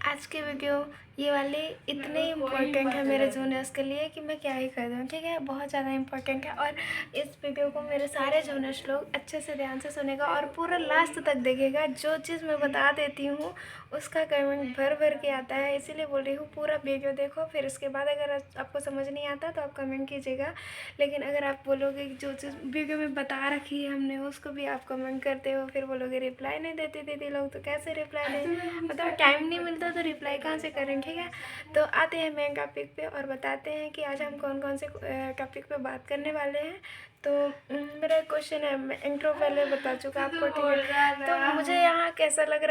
आज की वीडियो ये वाली इतनी इम्पोर्टेंट है मेरे जूनियर्स के लिए कि मैं क्या ही कर दूँ। ठीक है, बहुत ज़्यादा इम्पोर्टेंट है और इस वीडियो को मेरे सारे जूनियर्स लोग अच्छे से ध्यान से सुनेगा और पूरा लास्ट तक देखेगा। जो चीज़ मैं बता देती हूँ उसका कमेंट भर भर के आता है, इसीलिए बोल रही हूँ पूरा वीडियो देखो। फिर उसके बाद अगर आपको समझ नहीं आता तो आप कमेंट कीजिएगा, लेकिन अगर आप बोलोगे कि जो चीज़ वीडियो में बता रखी है हमने उसको भी आप कमेंट करते हो, फिर बोलोगे रिप्लाई नहीं देते दीदी लोग, तो कैसे रिप्लाई दें? मतलब टाइम नहीं मिलता तो रिप्लाई कहाँ से करें। ठीक है, तो आते हैं मेन टॉपिक पे और बताते हैं कि आज हम कौन कौन से टॉपिक पे बात करने वाले हैं। तो मेरा एक क्वेश्चन है, मैं इंट्रो पहले बता चुका आपको। ठीक है, तो मुझे यहाँ कैसा लग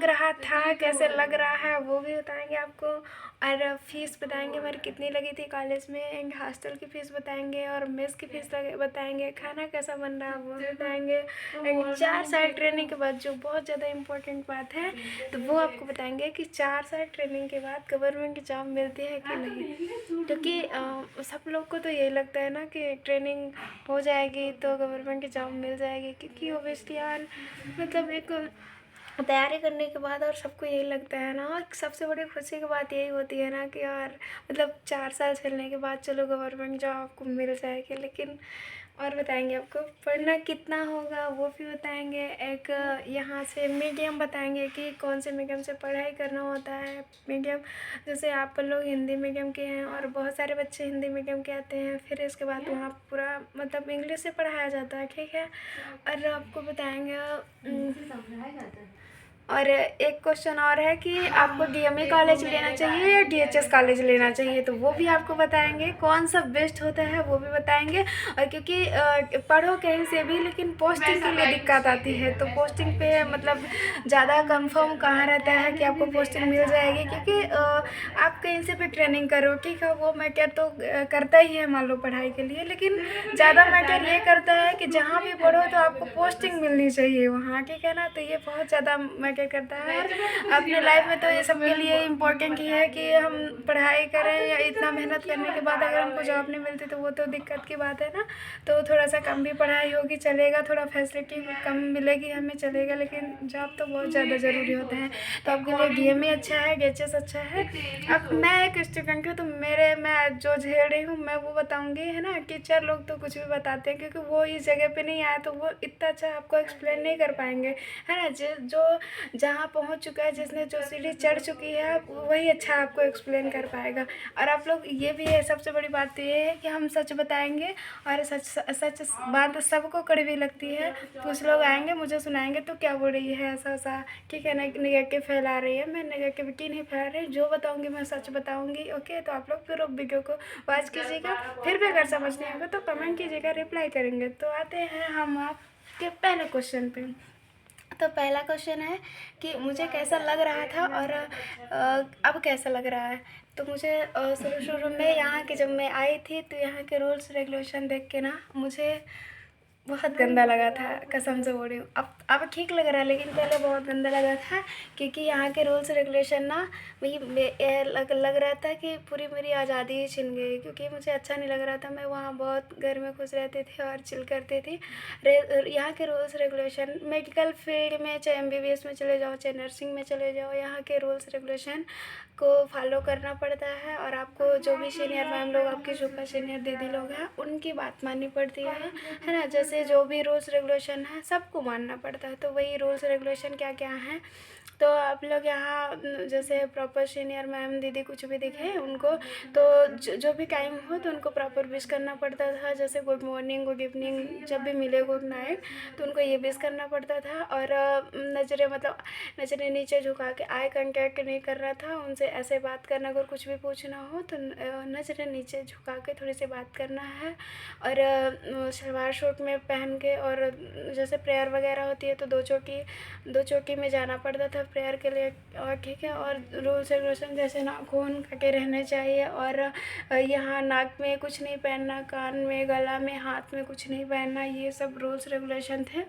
रहा था कैसे लग रहा है वो भी बताएंगे आपको, और फीस बताएंगे हमारी कितनी लगी थी कॉलेज में, एंड हॉस्टल की फ़ीस बताएंगे और मेस की फ़ीस बताएंगे, खाना कैसा बन रहा है वो बताएंगे, एंड 4 साल ट्रेनिंग के बाद जो बहुत ज़्यादा इम्पोर्टेंट बात है तो वो आपको बताएंगे कि 4 साल ट्रेनिंग के बाद गवर्नमेंट जॉब मिलती है कि नहीं। क्योंकि सब लोग को तो यही लगता है ना कि ट्रेनिंग हो जाएगी तो गवर्नमेंट की जॉब मिल जाएगी, क्योंकि ओबियसली यार मतलब एक तैयारी करने के बाद और सबको यही लगता है ना। और सबसे बड़ी खुशी की बात यही होती है ना कि यार मतलब 4 साल चलने के बाद चलो गवर्नमेंट जॉब आपको मिल जाएगी। लेकिन और बताएंगे आपको पढ़ना कितना होगा वो भी बताएंगे, एक यहाँ से मीडियम बताएंगे कि कौन से मीडियम से पढ़ाई करना होता है। मीडियम जैसे आप लोग हिंदी मीडियम के हैं और बहुत सारे बच्चे हिंदी मीडियम के आते हैं, फिर इसके बाद वहाँ पूरा मतलब इंग्लिश से पढ़ाया जाता है। ठीक है, और आपको बताएंगे और एक क्वेश्चन और है कि आपको डीएमए कॉलेज लेना चाहिए या डीएचएस कॉलेज लेना चाहिए, तो वो भी आपको बताएंगे। कौन सा बेस्ट होता है वो भी बताएंगे। और क्योंकि पढ़ो कहीं से भी लेकिन पोस्टिंग के लिए दिक्कत आती है, तो पोस्टिंग पे मतलब ज़्यादा कंफर्म कहाँ रहता है कि आपको पोस्टिंग मिल जाएगी, क्योंकि आप कहीं से भी ट्रेनिंग करो, ठीक है, वो मैटर तो करता ही है मान लो पढ़ाई के लिए, लेकिन ज़्यादा मैटर ये करता है कि जहाँ भी पढ़ो तो आपको पोस्टिंग मिलनी चाहिए वहाँ। ठीक है ना, तो ये बहुत ज़्यादा मैटर करता है। और अपने लाइफ में तो ये सबके लिए इम्पोर्टेंट ही है कि हम पढ़ाई करें या इतना मेहनत करने के बाद अगर हमको जॉब नहीं मिलती तो वो तो दिक्कत की बात है ना। तो थोड़ा सा कम भी पढ़ाई होगी चलेगा, थोड़ा फैसिलिटी कम मिलेगी हमें चलेगा, लेकिन जॉब तो बहुत ज़्यादा ज़रूरी होता है। तो आपके लिए डीएमए अच्छा है, डीएचएस अच्छा है। अब मैं एक स्टूडेंट हूँ तो मैं जो झेल रही हूँ मैं वो बताऊँगी, है ना। टीचर लोग तो कुछ भी बताते हैं क्योंकि वो इस जगह पे नहीं आया तो वो इतना अच्छा आपको एक्सप्लेन नहीं कर पाएंगे, है ना। जो जहाँ पहुँच चुका है, जिसने जो सीढ़ी चढ़ चुकी है वही अच्छा आपको एक्सप्लेन कर पाएगा। और आप लोग ये भी है, सबसे बड़ी बात तो ये है कि हम सच बताएंगे और सच बात सबको कड़वी लगती है। कुछ लोग आएंगे मुझे सुनाएंगे तो क्या बोल रही है ऐसा ऐसा, ठीक है ना, नेगेटिव फैला रही है। मैं नेगेटिविटी नहीं फैला रही, जो बताऊंगी मैं सच बताऊंगी। ओके, तो आप लोग फिर वीडियो को वॉच कीजिएगा, फिर भी अगर समझ नहीं आएगा तो कमेंट कीजिएगा, रिप्लाई करेंगे। तो आते हैं हम आपके पहले क्वेश्चन पे। तो पहला क्वेश्चन है कि मुझे कैसा लग रहा था और अब कैसा लग रहा है। तो मुझे शुरू शुरू में यहाँ के जब मैं आई थी तो यहाँ के रूल्स रेगुलेशन देख के ना मुझे बहुत गंदा लगा था, कसम से बोल रही हूँ। अब ठीक लग रहा है, लेकिन पहले बहुत गंदा लगा था क्योंकि यहाँ के रूल्स रेगुलेशन ना वही लग रहा था कि पूरी मेरी आज़ादी ही छिन गई, क्योंकि मुझे अच्छा नहीं लग रहा था। मैं वहाँ बहुत घर में खुश रहती थी और चिल करती थी। यहाँ के रूल्स रेगुलेशन मेडिकल फील्ड में, चाहे एमबीबीएस में चले जाओ, चाहे नर्सिंग में चले जाओ, यहाँ के रूल्स रेगुलेशन को फॉलो करना पड़ता है। और आपको जो भी सीनियर मैम लोग, आपके सुपर सीनियर दीदी लोग हैं, उनकी बात माननी पड़ती है ना। जैसे जो भी रूल्स रेगुलेशन है सबको मानना पड़ता है। तो वही रूल्स रेगुलेशन क्या क्या हैं, तो आप लोग यहाँ जैसे प्रॉपर सीनियर मैम दीदी कुछ भी दिखे उनको, तो जो भी टाइम हो तो उनको प्रॉपर विश करना पड़ता था। जैसे गुड मॉर्निंग, गुड इवनिंग, जब भी मिले गुड नाइट, तो उनको ये विश करना पड़ता था। और नज़रें मतलब नज़रें नीचे झुका के आई कांटेक्ट नहीं करना था उनसे, ऐसे बात करना। अगर कुछ भी पूछना हो तो नज़रें नीचे झुका के थोड़ी सी बात करना है। और सलवार सूट में पहन के, और जैसे प्रेयर वगैरह होती है तो दो चौकी में जाना पड़ता था प्रेयर के लिए। और ठीक है, और रूल्स रेगुलेशन जैसे नाखून कटे रहने चाहिए, और यहाँ नाक में कुछ नहीं पहनना, कान में, गला में, हाथ में कुछ नहीं पहनना, ये सब रूल्स रेगुलेशन थे।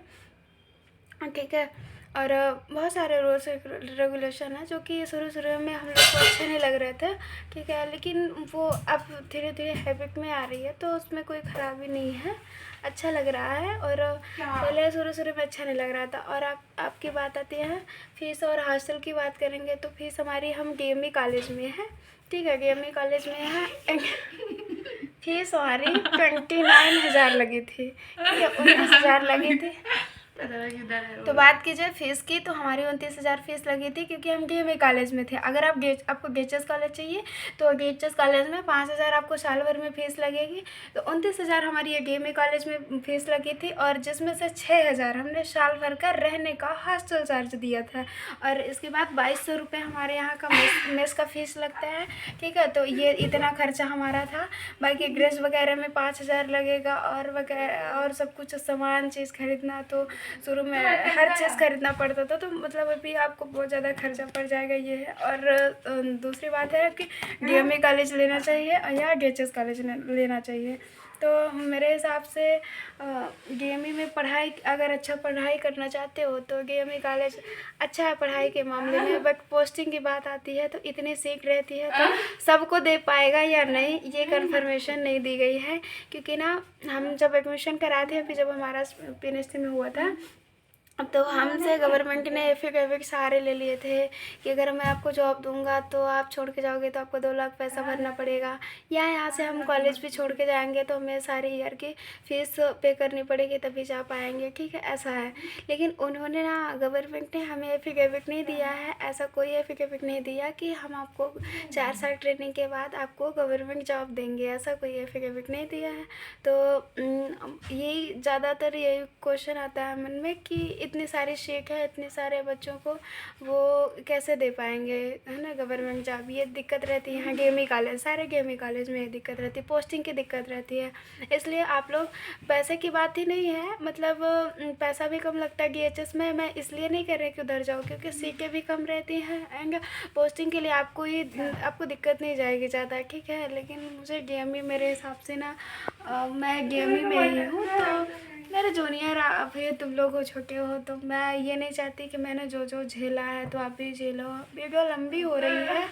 ठीक है, और बहुत सारे रूल्स रेगुलेशन है जो कि शुरू में हम लोग को अच्छे नहीं लग रहे थे, ठीक है, लेकिन वो अब धीरे धीरे हैबिट में आ रही है, तो उसमें कोई ख़राबी नहीं है, अच्छा लग रहा है। और पहले शुरू में अच्छा नहीं लग रहा था। और आपकी बात आती है फ़ीस और हॉस्टल की बात करेंगे तो फ़ीस हमारी, हम डीएमई कॉलेज में है, ठीक है, डीएमई कॉलेज में है। फीस हमारी 29,000 लगी थी, ठीक है, 29,000 लगी थी। तो बात कीजिए फ़ीस की, तो हमारी 29,000 फ़ीस लगी थी क्योंकि हम डीएमई कॉलेज में थे। अगर आपको डीएचएस कॉलेज चाहिए तो डीएचएस कॉलेज में 5,000 आपको साल भर में फ़ीस लगेगी। तो 29,000 हमारी ये डीएमई कॉलेज में फ़ीस लगी थी, और जिसमें से 6,000 हमने साल भर का रहने का हॉस्टल चार्ज दिया था। और इसके बाद 2,200 रुपये हमारे यहाँ का मेस का फ़ीस लगता है, ठीक है। तो ये इतना खर्चा हमारा था। बाकी ड्रेस वगैरह में 5,000 लगेगा, और सब कुछ सामान चीज़ खरीदना, तो शुरू में हर चीज़ खरीदना पड़ता था, तो मतलब अभी आपको बहुत ज़्यादा खर्चा पड़ जाएगा, ये है। और दूसरी बात है कि डीएमई कॉलेज लेना चाहिए या डीएचएस कॉलेज लेना चाहिए। तो मेरे हिसाब से डीएमई में पढ़ाई, अगर अच्छा पढ़ाई करना चाहते हो तो डीएमई कॉलेज अच्छा है पढ़ाई के मामले में। बट पोस्टिंग की बात आती है तो इतनी सीट रहती है, तो सबको दे पाएगा या नहीं ये कंफर्मेशन नहीं दी गई है। क्योंकि ना हम जब एडमिशन कराए थे, अभी जब हमारा पीएनएसटी में हुआ था, तो हमसे गवर्नमेंट ने एफिडेविट सारे ले लिए थे कि अगर मैं आपको जॉब दूंगा तो आप छोड़ के जाओगे तो आपको 2 लाख पैसा भरना पड़ेगा, या यहाँ से हम कॉलेज भी छोड़ के जाएंगे तो हमें सारी ईयर की फ़ीस पे करनी पड़ेगी तभी जा पाएंगे, ठीक है, ऐसा है। लेकिन उन्होंने ना, गवर्नमेंट ने हमें एफिडेविट नहीं दिया है, ऐसा कोई एफिडेविट नहीं दिया कि हम आपको 4 साल ट्रेनिंग के बाद आपको गवर्नमेंट जॉब देंगे, ऐसा कोई एफिडेविट नहीं दिया है। तो यही ज़्यादातर यही क्वेश्चन आता है मन में कि इतनी सारी सीट है, इतने सारे बच्चों को वो कैसे दे पाएंगे, है ना, गवर्नमेंट जॉब। ये दिक्कत रहती है यहाँ डीएमई कॉलेज, सारे डीएमई कॉलेज में ये दिक्कत रहती है, पोस्टिंग की दिक्कत रहती है। इसलिए आप लोग, पैसे की बात ही नहीं है, मतलब पैसा भी कम लगता है डीएचएस में। मैं इसलिए नहीं कर रही कि उधर जाओ, क्योंकि सीटें भी कम रहती हैं एंड पोस्टिंग के लिए आपको दिक्कत नहीं जाएगी ज़्यादा, ठीक है। लेकिन मुझे डीएमई, मेरे हिसाब से ना, मैं डीएमई में ही हूँ, तो मेरे जूनियर अभी तुम लोग हो, छोटे हो, तो मैं ये नहीं चाहती कि मैंने जो जो झेला है तो आप भी झेलो। वीडियो लंबी हो रही है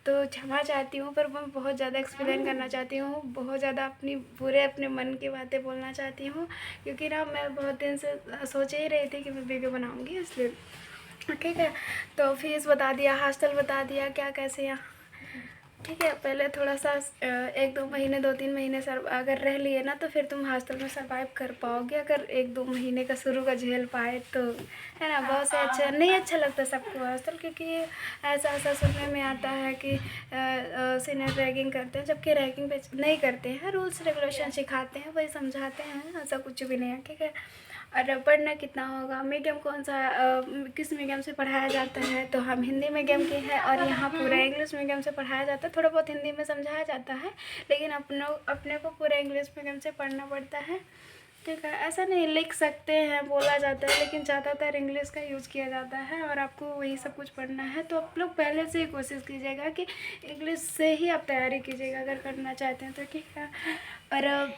तो क्षमा चाहती हूँ, पर मैं बहुत ज़्यादा एक्सप्लेन करना चाहती हूँ, बहुत ज़्यादा अपने मन की बातें बोलना चाहती हूँ, क्योंकि ना मैं बहुत दिन से सोच ही रही थी कि मैं वीडियो बनाऊँगी, इसलिए, ठीक है। तो फीस बता दिया, हॉस्टल बता दिया, क्या कैसे यहाँ, ठीक है। पहले थोड़ा सा 1-2 महीने, 2-3 महीने सर अगर रह लिए ना, तो फिर तुम हॉस्टल में सर्वाइव कर पाओगे, अगर 1-2 महीने का शुरू का झेल पाए तो, है ना। बहुत से अच्छा नहीं, अच्छा लगता सबको हॉस्टल, क्योंकि ऐसा सुनने में आता है कि सीनियर रैगिंग करते हैं, जबकि रैगिंग पे नहीं करते हैं, रूल्स रेगुलेशन सिखाते हैं, वही समझाते हैं, ऐसा कुछ भी नहीं है, ठीक है। और पढ़ना कितना होगा, मीडियम कौन सा, किस मीडियम से पढ़ाया जाता है, तो हम हिंदी मीडियम के हैं, और यहाँ पूरा इंग्लिश मीडियम से पढ़ाया जाता है। थोड़ा बहुत हिंदी में समझाया जाता है, लेकिन अपने को पूरा इंग्लिश मीडियम से पढ़ना पड़ता है, ठीक है। ऐसा नहीं, लिख सकते हैं, बोला जाता है, लेकिन ज़्यादातर इंग्लिश का यूज़ किया जाता है, और आपको वही सब कुछ पढ़ना है। तो आप लोग पहले से ही कोशिश कीजिएगा कि इंग्लिश से ही आप तैयारी कीजिएगा अगर करना चाहते हैं तो, ठीक है। और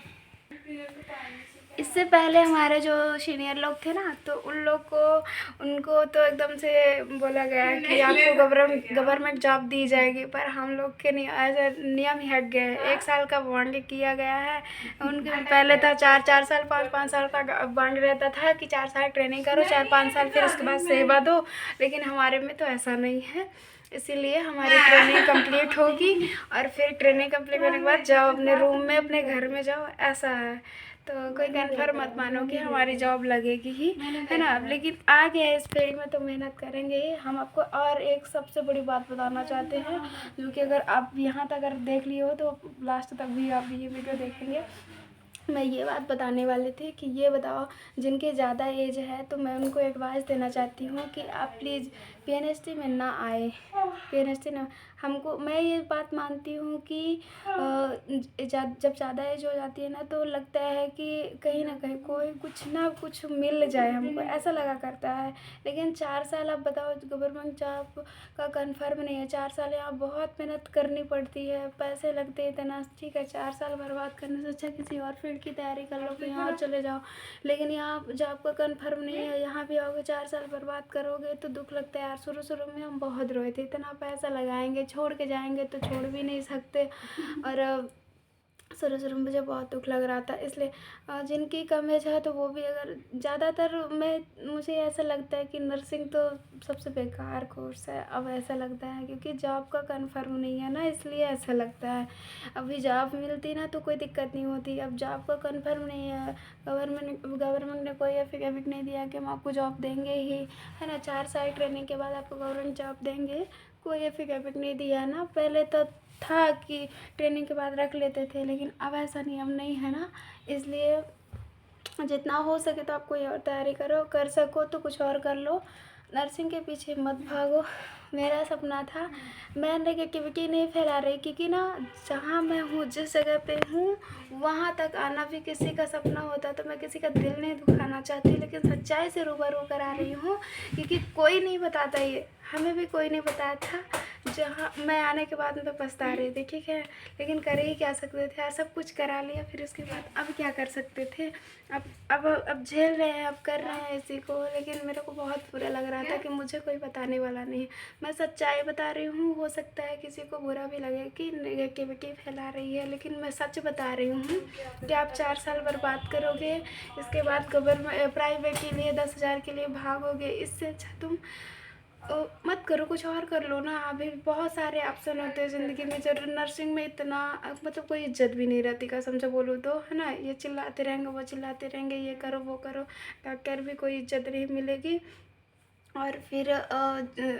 इससे पहले हमारे जो सीनियर लोग थे ना, तो उनको तो एकदम से बोला गया कि आपको गवर्नमेंट जॉब दी जाएगी, पर हम लोग के नहीं, ऐसे नियम ही हट गए। 1 साल का बॉन्ड किया गया है, उनके पहले था 4-4 साल, 5-5 साल का बॉन्ड रहता था कि 4 साल ट्रेनिंग करो, 4-5 साल, फिर उसके बाद सेवा दो। लेकिन हमारे में तो ऐसा नहीं है, इसीलिए हमारी ट्रेनिंग कंप्लीट होगी, और फिर ट्रेनिंग कंप्लीट होने के बाद जाओ अपने रूम में, अपने घर में जाओ, ऐसा है। तो कोई कन्फर्म मत मानो कि हमारी जॉब लगेगी ही, है ना। लेकिन आ गया इस फील्ड में तो मेहनत करेंगे ही हम। आपको और एक सबसे बड़ी बात बताना चाहते हैं, जो कि अगर आप यहाँ तक अगर देख लिए हो तो लास्ट तक भी आप ये वीडियो देखेंगे। मैं ये बात बताने वाली थी कि ये बताओ, जिनके ज़्यादा एज है, तो मैं उनको एडवाइस देना चाहती हूँ कि आप प्लीज़ पीएनएचडी में ना आए, पीएनएचडी ना हमको। मैं ये बात मानती हूँ कि जब ज़्यादा एज हो जाती है ना तो लगता है कि कहीं ना कहीं कोई कुछ ना कुछ मिल जाए हमको, ऐसा लगा करता है। लेकिन 4 साल आप बताओ गवर्नमेंट जॉब का कंफर्म नहीं है, 4 साल यहाँ बहुत मेहनत करनी पड़ती है, पैसे लगते हैं इतना। ठीक है, 4 साल बर्बाद करने से अच्छा किसी और फील्ड की तैयारी कर लो, कहीं और चले जाओ। लेकिन यहाँ जॉब का कंफर्म नहीं है, यहाँ भी आओगे 4 साल बर्बाद करोगे तो दुख लगता है यार। शुरू शुरू में हम बहुत रोए थे, इतना पैसा लगाएंगे छोड़ के जाएंगे तो छोड़ भी नहीं सकते। और शुरू शुरू में मुझे बहुत दुख लग रहा था। इसलिए जिनकी कम एज है तो वो भी, अगर ज़्यादातर मुझे ऐसा लगता है कि नर्सिंग तो सबसे बेकार कोर्स है अब, ऐसा लगता है क्योंकि जॉब का कंफर्म नहीं है ना, इसलिए ऐसा लगता है। अभी जॉब मिलती ना तो कोई दिक्कत नहीं होती, अब जॉब का कंफर्म नहीं है। गवर्नमेंट ने कोई एफिडेविट नहीं दिया कि हम आपको जॉब देंगे ही, है ना। 4 साल ट्रेनिंग के बाद आपको गवर्नमेंट जॉब देंगे, कोई एफिडेविट नहीं दिया ना। पहले तो था कि ट्रेनिंग के बाद रख लेते थे, लेकिन अब ऐसा नियम नहीं है ना। इसलिए जितना हो सके तो आप कोई और तैयारी करो, कर सको तो कुछ और कर लो, नर्सिंग के पीछे मत भागो। मेरा सपना था, मैं नेगेटिविटी नहीं फैला रही क्योंकि ना जहाँ मैं हूँ, जिस जगह पे हूँ, वहाँ तक आना भी किसी का सपना होता तो मैं किसी का दिल नहीं दुखाना चाहती। लेकिन सच्चाई से रूबरू करा रही हूँ क्योंकि कोई नहीं बताता, ये हमें भी कोई नहीं बताया था। जहाँ मैं आने के बाद में पछता रही थी, ठीक है, लेकिन कर ही क्या सकते थे यार, सब कुछ करा लिया, फिर उसके बाद अब क्या कर सकते थे। अब झेल रहे हैं, अब कर रहे हैं इसी को। लेकिन मेरे को बहुत बुरा लग रहा था कि मुझे कोई बताने वाला नहीं है। मैं सच्चाई बता रही हूँ, हो सकता है किसी को बुरा भी लगे कि नेगेटिविटी फैला रही है, लेकिन मैं सच बता रही हूँ कि आप 4 साल बर्बाद करोगे, इसके बाद गवर्नमेंट प्राइवेट के लिए 10,000 के लिए भागोगे। इससे अच्छा तुम मत करो, कुछ और कर लो ना। अभी बहुत सारे ऑप्शन होते हैं ज़िंदगी में। जो नर्सिंग में इतना मतलब कोई इज्जत भी नहीं रहती, कसम से बोलूँ तो, है ना। ये चिल्लाते रहेंगे, वो चिल्लाते रहेंगे, ये करो वो करो, डॉक्टर भी कोई इज्जत नहीं मिलेगी। और फिर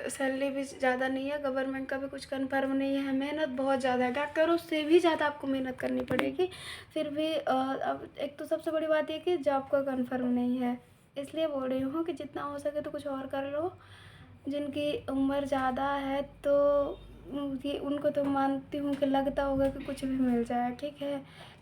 सैलरी भी ज़्यादा नहीं है, गवर्नमेंट का भी कुछ कंफर्म नहीं है, मेहनत बहुत ज़्यादा है, डॉक्टरों से भी ज़्यादा आपको मेहनत करनी पड़ेगी। फिर भी अब एक तो सबसे बड़ी बात ये कि जॉब का कंफर्म नहीं है, इसलिए बोल रही हूँ कि जितना हो सके तो कुछ और कर लो। जिनकी उम्र ज़्यादा है तो ये उनको तो मानती हूँ कि लगता होगा कि कुछ भी मिल जाए, ठीक है।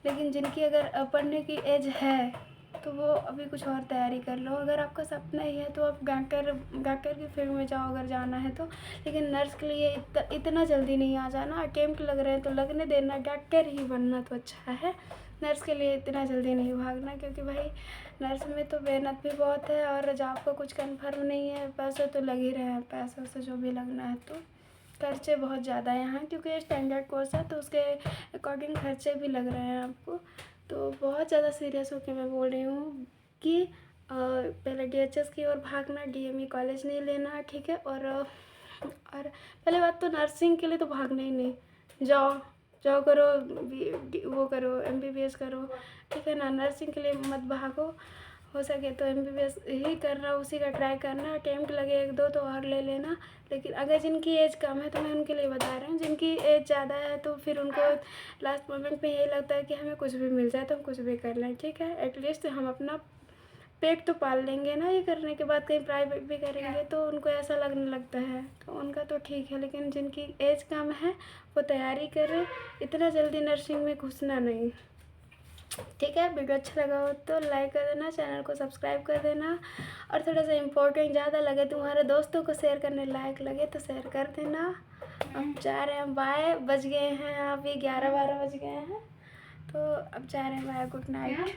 लेकिन जिनकी अगर पढ़ने की एज है तो वो अभी कुछ और तैयारी कर लो। अगर आपका सपना ही है तो आप डॉक्टर की फील्ड में जाओ अगर जाना है तो। लेकिन नर्स के लिए इतना जल्दी नहीं आ जाना। अटेम्प्ट लग रहे हैं तो लगने देना, डॉक्टर ही बनना तो अच्छा है। नर्स के लिए इतना जल्दी नहीं भागना, क्योंकि भाई नर्स में तो मेहनत भी बहुत है और जॉब का कुछ कंफर्म नहीं है। पैसे तो लग ही रहे हैं, पैसों से जो भी लगना है, तो खर्चे बहुत ज़्यादा हैं यहाँ, क्योंकि ये स्टैंडर्ड कोर्स है तो उसके अकॉर्डिंग खर्चे भी लग रहे हैं आपको। तो बहुत ज़्यादा सीरियस होकर मैं बोल रही हूँ कि पहले डीएचएस की ओर भागना, डीएमई कॉलेज नहीं लेना, ठीक है। और पहले बात तो नर्सिंग के लिए तो भागना ही नहीं, जाओ जाओ करो, वो करो, एमबीबीएस करो, ठीक है ना। नर्सिंग के लिए मत भागो, हो सके तो एमबीबीएस ही करना, उसी का ट्राई करना। अटेम्प्ट लगे 1-2 तो और ले लेना। लेकिन अगर जिनकी एज कम है तो मैं उनके लिए बता रही हूँ। जिनकी एज ज़्यादा है तो फिर उनको लास्ट मोमेंट में यही लगता है कि हमें कुछ भी मिल जाए तो हम कुछ भी कर लें, ठीक है। एटलीस्ट हम अपना पेट तो पाल लेंगे ना, ये करने के बाद कहीं प्राइवेट भी करेंगे तो उनको ऐसा लगने लगता है, तो उनका तो ठीक है। लेकिन जिनकी एज कम है वो तैयारी करें, इतना जल्दी नर्सिंग में घुसना नहीं, ठीक है। वीडियो अच्छा लगा हो तो लाइक कर देना, चैनल को सब्सक्राइब कर देना, और थोड़ा सा इम्पोर्टेंट ज़्यादा लगे, तुम्हारे दोस्तों को शेयर करने लायक लगे तो शेयर कर देना। अब जा रहे हैं, बाय। बज गए हैं अभी 11-12 बज गए हैं, तो अब जा रहे हैं, बाय, गुड नाइट।